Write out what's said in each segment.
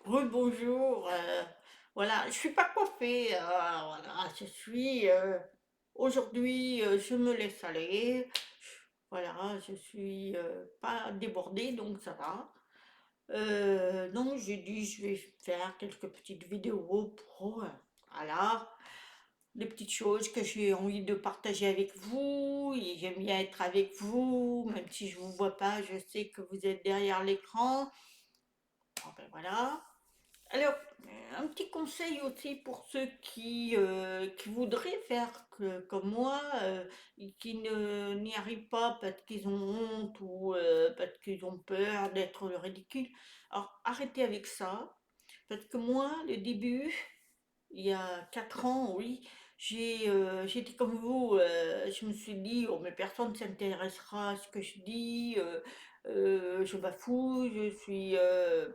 Rebonjour, voilà, je suis pas coiffée, voilà, aujourd'hui, je me laisse aller, voilà, je suis pas débordée, donc ça va. Donc j'ai dit, je vais faire quelques petites vidéos pour, voilà, des petites choses que j'ai envie de partager avec vous, et j'aime bien être avec vous, même si je vous vois pas, je sais que vous êtes derrière l'écran. Bon, ben voilà. Alors, un petit conseil aussi pour ceux qui voudraient faire comme moi, et qui n'y arrivent pas parce qu'ils ont honte ou parce qu'ils ont peur d'être le ridicule. Alors, arrêtez avec ça, parce que moi, le début, il y a 4 ans, oui, j'étais comme vous, je me suis dit, oh, mais personne ne s'intéressera à ce que je dis, je bafouille, je suis,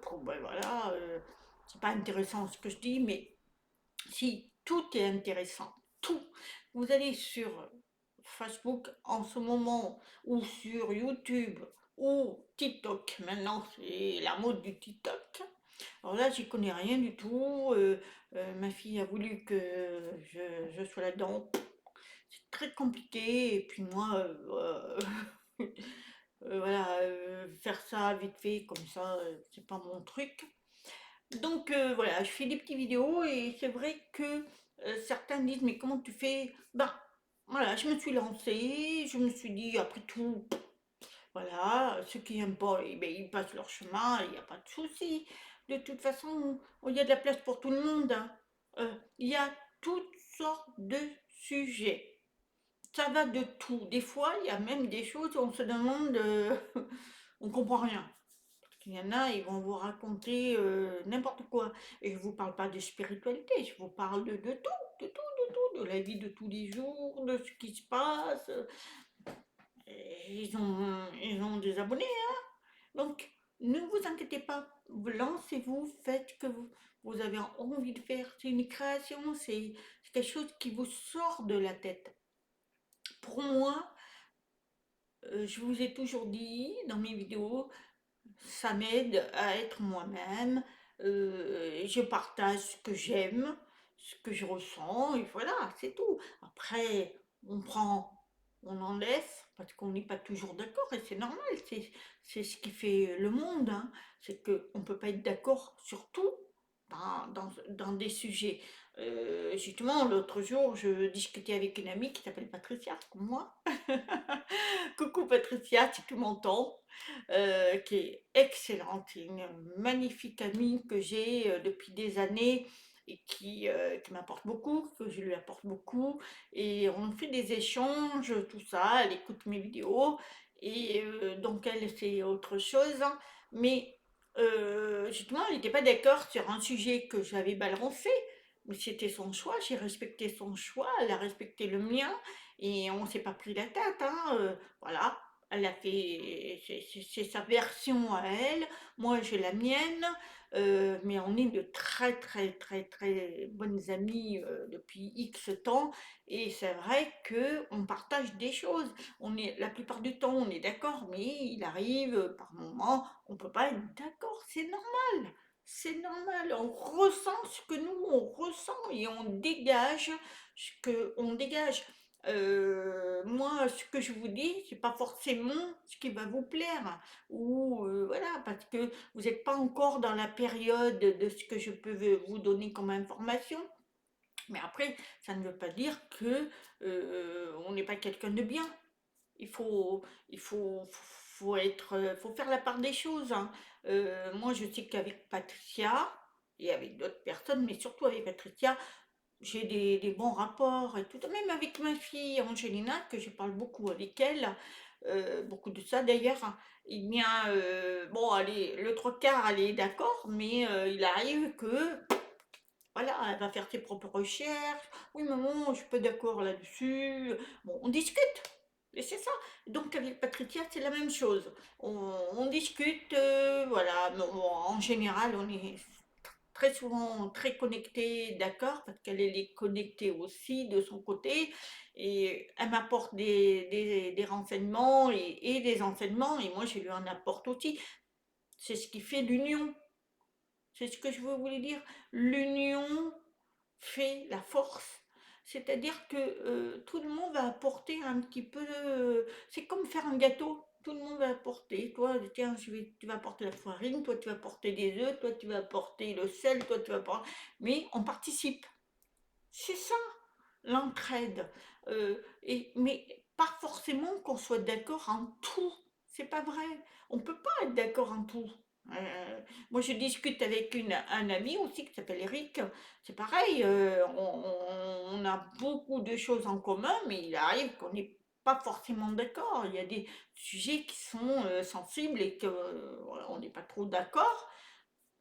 bon, ben voilà, c'est pas intéressant ce que je dis, mais si, tout est intéressant, tout. Vous allez sur Facebook en ce moment, ou sur YouTube, ou TikTok, maintenant c'est la mode du TikTok. Alors là, j'y connais rien du tout. Ma fille a voulu que je sois là-dedans. C'est très compliqué. Et puis moi, voilà, faire ça vite fait comme ça, c'est pas mon truc. Donc voilà, je fais des petites vidéos et c'est vrai que certains disent mais comment tu fais? Ben voilà, je me suis lancée, je me suis dit après tout, voilà, ceux qui n'aiment pas, eh ben, ils passent leur chemin, il n'y a pas de souci. De toute façon, il y a de la place pour tout le monde, hein. Il y a toutes sortes de sujets. Ça va de tout. Des fois, il y a même des choses où on se demande, on comprend rien. Il y en a, ils vont vous raconter n'importe quoi. Et je ne vous parle pas de spiritualité, je vous parle de tout, de tout, de tout, de la vie de tous les jours, de ce qui se passe. Et ils ont des abonnés. Donc, ne vous inquiétez pas, lancez-vous, faites ce que vous avez envie de faire. C'est une création, c'est quelque chose qui vous sort de la tête. Pour moi, je vous ai toujours dit dans mes vidéos, ça m'aide à être moi-même. Je partage ce que j'aime, ce que je ressens, et voilà, c'est tout. Après, on prend, on en laisse, parce qu'on n'est pas toujours d'accord, et c'est normal, c'est ce qui fait le monde, hein. C'est qu'on ne peut pas être d'accord sur tout dans des sujets. Justement, l'autre jour, je discutais avec une amie qui s'appelle Patricia, comme moi. Coucou Patricia, si tu m'entends, qui est excellente, une magnifique amie que j'ai depuis des années et qui m'apporte beaucoup, que je lui apporte beaucoup. Et on fait des échanges, tout ça, elle écoute mes vidéos. Et donc elle, c'est autre chose, hein. Mais justement, elle n'était pas d'accord sur un sujet que j'avais balancé. Mais c'était son choix, j'ai respecté son choix, elle a respecté le mien et on s'est pas pris la tête, hein. Voilà, elle a fait, c'est sa version à elle, moi j'ai la mienne, mais on est de très très très très bonnes amies depuis X temps, et c'est vrai que on partage des choses. On est, la plupart du temps, on est d'accord, mais il arrive par moments, on peut pas être d'accord, c'est normal. C'est normal, on ressent ce que nous on ressent et on dégage ce que on dégage. Moi, ce que je vous dis, c'est pas forcément ce qui va vous plaire. Ou voilà, parce que vous n'êtes pas encore dans la période de ce que je peux vous donner comme information. Mais après, ça ne veut pas dire que on n'est pas quelqu'un de bien. Il faut, faut faire la part des choses, hein. Moi, je sais qu'avec Patricia et avec d'autres personnes, mais surtout avec Patricia, j'ai des bons rapports et tout, même avec ma fille Angelina, que je parle beaucoup avec elle, beaucoup de ça d'ailleurs, hein. Eh bien, bon, allez, le trois quarts, elle est d'accord, mais il arrive que, voilà, elle va faire ses propres recherches. Oui, maman, je suis pas d'accord là-dessus. Bon, on discute. Et c'est ça. Donc avec Patricia, c'est la même chose. On discute, voilà. Mais bon, en général, on est très souvent très connectés, d'accord, parce qu'elle est connectée aussi de son côté. Et elle m'apporte des renseignements et des enseignements, et moi je lui en apporte aussi. C'est ce qui fait l'union. C'est ce que je voulais dire. L'union fait la force. C'est-à-dire que tout le monde va apporter un petit peu. C'est comme faire un gâteau. Tout le monde va apporter. Toi, tiens, tu vas apporter la farine, toi, tu vas apporter des œufs, toi, tu vas apporter le sel, toi, tu vas apporter. Mais on participe. C'est ça, l'entraide. Mais pas forcément qu'on soit d'accord en tout. C'est pas vrai. On peut pas être d'accord en tout. Euh, Moi, je discute avec un ami aussi qui s'appelle Eric. C'est pareil, on a beaucoup de choses en commun, mais il arrive qu'on n'est pas forcément d'accord. Il y a des sujets qui sont sensibles et qu'on n'est pas trop d'accord.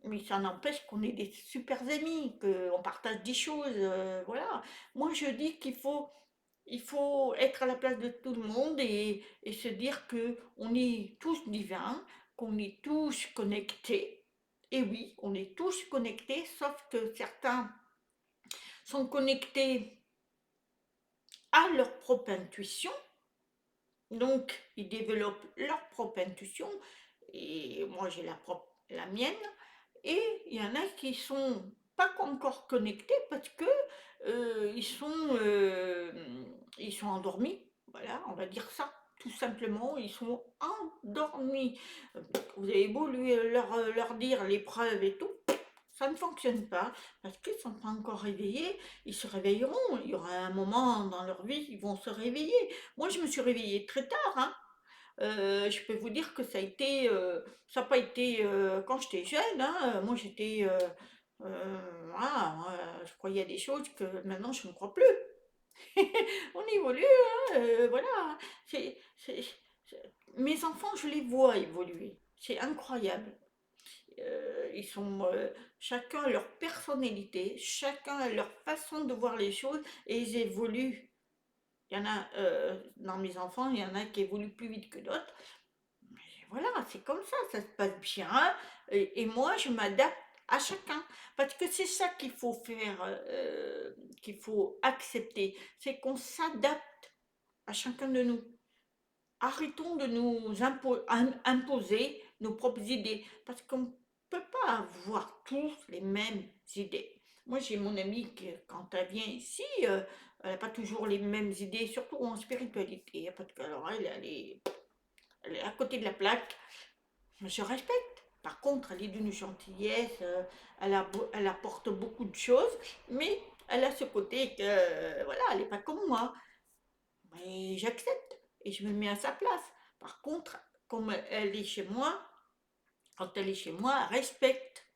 Mais ça n'empêche qu'on est des super amis, qu'on partage des choses, voilà. Moi, je dis il faut être à la place de tout le monde et se dire que on est tous divins, qu'on est tous connectés. Et oui, on est tous connectés, sauf que certains sont connectés à leur propre intuition, donc ils développent leur propre intuition, et moi j'ai la mienne. Et il y en a qui sont pas encore connectés parce que ils ils sont endormis. Voilà, on va dire ça. Tout simplement, ils sont endormis. Vous avez beau leur dire l'épreuve et tout, ça ne fonctionne pas parce qu'ils ne sont pas encore réveillés. Ils se réveilleront. Il y aura un moment dans leur vie, ils vont se réveiller. Moi, je me suis réveillée très tard, hein. Je peux vous dire que ça n'a pas été quand j'étais jeune, hein, moi j'étais, voilà, moi, je croyais à des choses que maintenant je ne crois plus. On évolue, hein, voilà. Mes enfants, je les vois évoluer. C'est incroyable. Ils sont chacun a leur personnalité, chacun a leur façon de voir les choses et ils évoluent. Il y en a dans mes enfants, il y en a qui évoluent plus vite que d'autres. Voilà, c'est comme ça se passe bien. Et moi, je m'adapte à chacun. Parce que c'est ça qu'il faut faire, qu'il faut accepter. C'est qu'on s'adapte à chacun de nous. Arrêtons de nous imposer nos propres idées. Parce qu'on ne peut pas avoir tous les mêmes idées. Moi, j'ai mon amie qui, quand elle vient ici, elle n'a pas toujours les mêmes idées, surtout en spiritualité. Parce que, alors, elle est à côté de la plaque. Je respecte. Par contre, elle est d'une gentillesse, elle apporte beaucoup de choses, mais elle a ce côté que, voilà, elle n'est pas comme moi. Mais j'accepte et je me mets à sa place. Par contre, comme elle est chez moi, quand elle est chez moi, elle respecte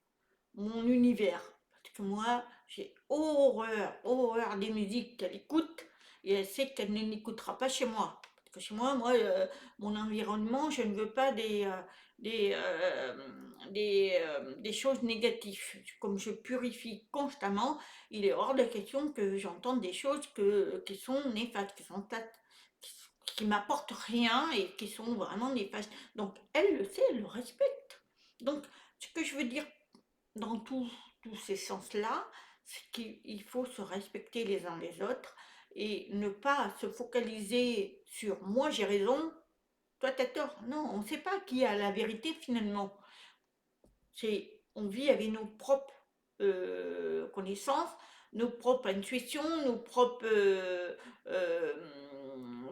mon univers. Parce que moi, j'ai horreur des musiques qu'elle écoute et elle sait qu'elle ne l'écoutera pas chez moi. Parce que chez moi, mon environnement, je ne veux pas des, des choses négatives. Comme je purifie constamment, il est hors de question que j'entende des choses qui sont néfastes, qui, qui m'apportent rien et qui sont vraiment néfastes. Donc elle le sait, elle le respecte. Donc ce que je veux dire dans tous ces sens-là, c'est qu'il faut se respecter les uns les autres et ne pas se focaliser sur moi j'ai raison, toi t'as tort. Non, on ne sait pas qui a la vérité finalement. On vit avec nos propres connaissances, nos propres intuitions, nos propres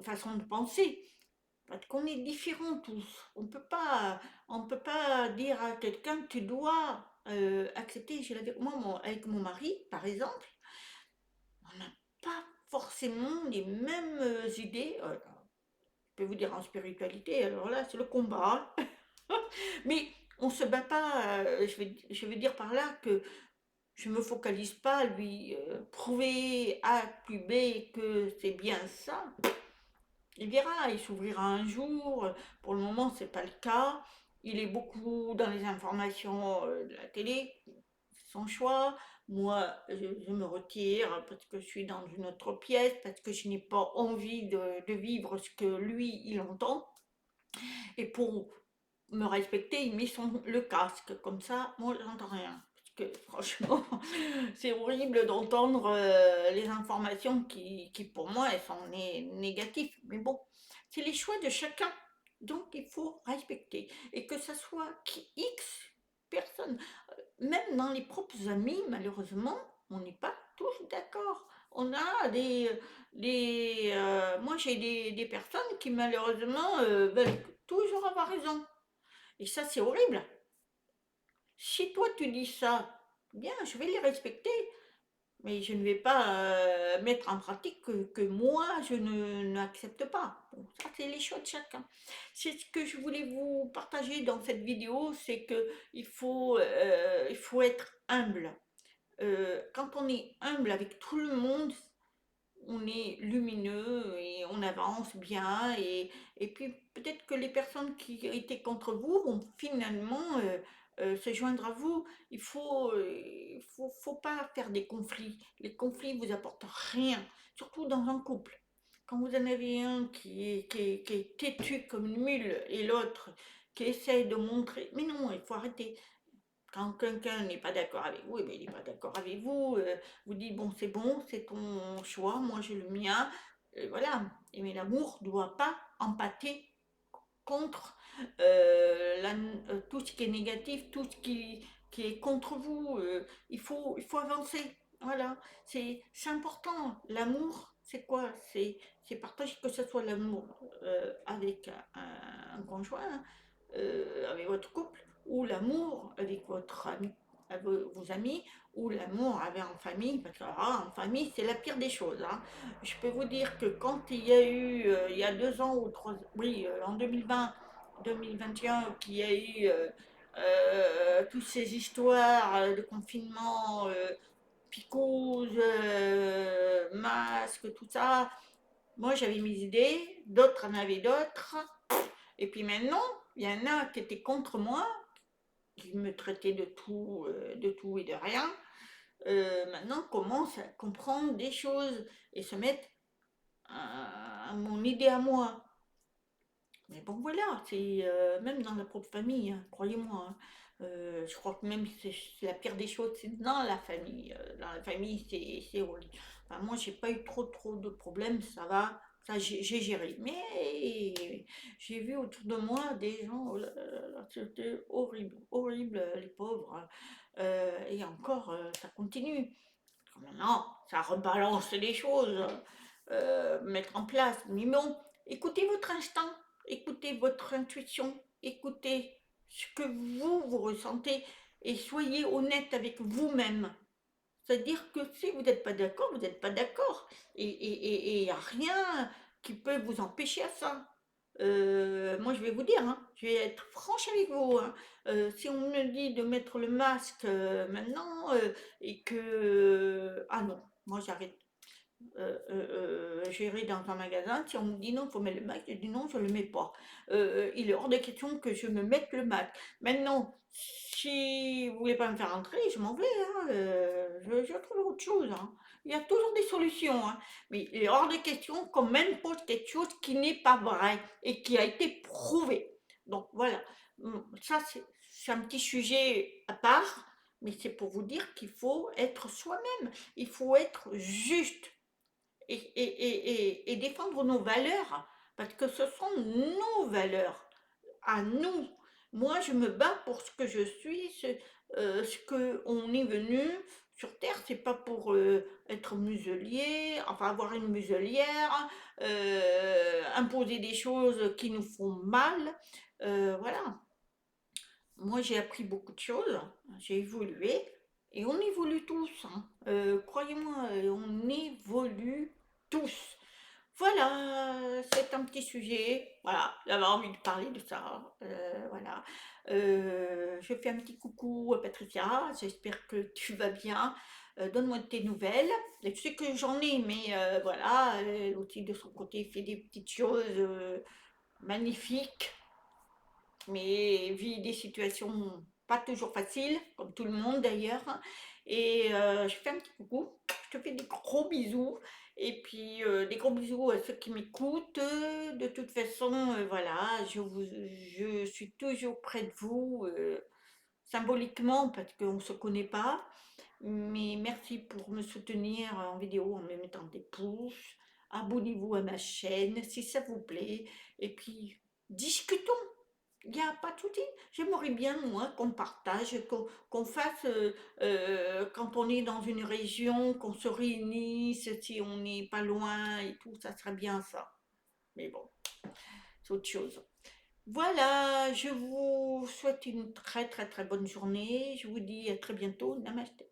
façons de penser. Parce qu'on est différents tous. On peut pas dire à quelqu'un tu dois accepter. Moi, avec mon mari, par exemple, on n'a pas forcément les mêmes idées. Je peux vous dire en spiritualité, alors là, c'est le combat. Mais on se bat pas. Je veux dire par là que je me focalise pas à lui prouver A plus B que c'est bien ça. Il verra, il s'ouvrira un jour. Pour le moment, c'est pas le cas. Il est beaucoup dans les informations de la télé, c'est son choix. Moi, je me retire parce que je suis dans une autre pièce, parce que je n'ai pas envie de vivre ce que lui, il entend. Et pour me respecter, il met le casque. Comme ça, moi, j'entends rien. Parce que franchement, c'est horrible d'entendre les informations qui, pour moi, elles sont négatives. Mais bon, c'est les choix de chacun. Donc, il faut respecter. Et que ça soit X personne. même dans les propres amis, malheureusement, on n'est pas tous d'accord. On a moi j'ai des personnes qui malheureusement veulent toujours avoir raison. Et ça, c'est horrible. Si toi tu dis ça, bien, je vais les respecter, mais je ne vais pas mettre en pratique que moi je n'accepte pas. Bon, ça, c'est les choix de chacun. C'est ce que je voulais vous partager dans cette vidéo, c'est que il faut être humble. Quand on est humble avec tout le monde, on est lumineux et on avance bien. Et puis peut-être que les personnes qui étaient contre vous vont finalement se joindre à vous. Faut pas faire des conflits. Les conflits vous apportent rien, surtout dans un couple. Quand vous en avez un qui est têtu comme une mule et l'autre qui essaye de montrer, mais non, il faut arrêter. Quand quelqu'un n'est pas d'accord avec vous, eh bien, il n'est pas d'accord avec vous. Vous dites, bon, c'est ton choix, moi j'ai le mien. Voilà. Et mais l'amour ne doit pas empâter contre tout ce qui est négatif, tout ce qui est contre vous. Il faut avancer. Voilà. C'est important. L'amour, c'est quoi? C'est partager, que ce soit l'amour avec un conjoint, avec votre couple, ou l'amour avec votre ami, vos amis, ou l'amour avec en famille, parce que en famille, c'est la pire des choses. Hein. Je peux vous dire que quand il y a eu, il y a 2 ans ou 3, oui, en 2020, 2021, qu'il y a eu toutes ces histoires de confinement, picouse, masque, tout ça, moi j'avais mes idées, d'autres en avaient d'autres, et puis maintenant, il y en a qui étaient contre moi, qui me traitaient de tout et de rien, maintenant commencent à comprendre des choses et se mettre à mon idée à moi. Mais bon, voilà, c'est même dans la propre famille, hein, croyez-moi. Hein. Je crois que même c'est la pire des choses, c'est dans la famille. Dans la famille, c'est horrible. Enfin, moi, j'ai pas eu trop de problèmes, ça va, ça j'ai géré. Mais j'ai vu autour de moi des gens, oh là là là, c'était horrible, horrible, les pauvres. Hein. Et encore, ça continue. Maintenant, ça rebalance les choses, mettre en place. Mais bon, écoutez votre instinct, écoutez votre intuition, écoutez ce que vous ressentez et soyez honnête avec vous-même. C'est-à-dire que si vous n'êtes pas d'accord, vous n'êtes pas d'accord. Et il n'y a rien qui peut vous empêcher à ça. Moi, je vais vous dire, hein, je vais être franche avec vous. Hein. Si on me dit de mettre le masque maintenant et que... Ah non, moi j'arrête. J'irai dans un magasin, si on me dit non, il faut mettre le masque, je dis non, je ne le mets pas. Il est hors de question que je me mette le masque. Maintenant, si vous voulez pas me faire entrer, je m'en vais. Hein, je trouve autre chose. Hein. Il y a toujours des solutions. Hein. Mais il est hors de question qu'on m'impose quelque chose qui n'est pas vrai et qui a été prouvé. Donc voilà. Ça, c'est un petit sujet à part, mais c'est pour vous dire qu'il faut être soi-même. Il faut être juste et défendre nos valeurs, parce que ce sont nos valeurs, à nous. Moi, je me bats pour ce que je suis, ce qu'on est venu sur Terre, c'est pas pour être muselier, enfin avoir une muselière, imposer des choses qui nous font mal. Voilà. Moi, j'ai appris beaucoup de choses, j'ai évolué, et on évolue tous. Hein. Croyez-moi, on évolue tous. Voilà, c'est un petit sujet. Voilà, j'avais envie de parler de ça. Voilà. Je fais un petit coucou à Patricia. J'espère que tu vas bien. Donne-moi de tes nouvelles. Je sais que j'en ai, mais voilà, elle aussi de son côté fait des petites choses magnifiques, mais vit des situations pas toujours faciles, comme tout le monde d'ailleurs. Et je fais un petit coucou, je te fais des gros bisous, et puis des gros bisous à ceux qui m'écoutent. De toute façon, voilà, je suis toujours près de vous, symboliquement, parce qu'on ne se connaît pas. Mais merci pour me soutenir en vidéo en me mettant des pouces. Abonnez-vous à ma chaîne si ça vous plaît. Et puis, discutons. Il n'y a pas de souci. J'aimerais bien, moi, qu'on partage, qu'on fasse, quand on est dans une région, qu'on se réunisse, si on n'est pas loin et tout, ça serait bien ça. Mais bon, c'est autre chose. Voilà, je vous souhaite une très très très bonne journée. Je vous dis à très bientôt. Namaste.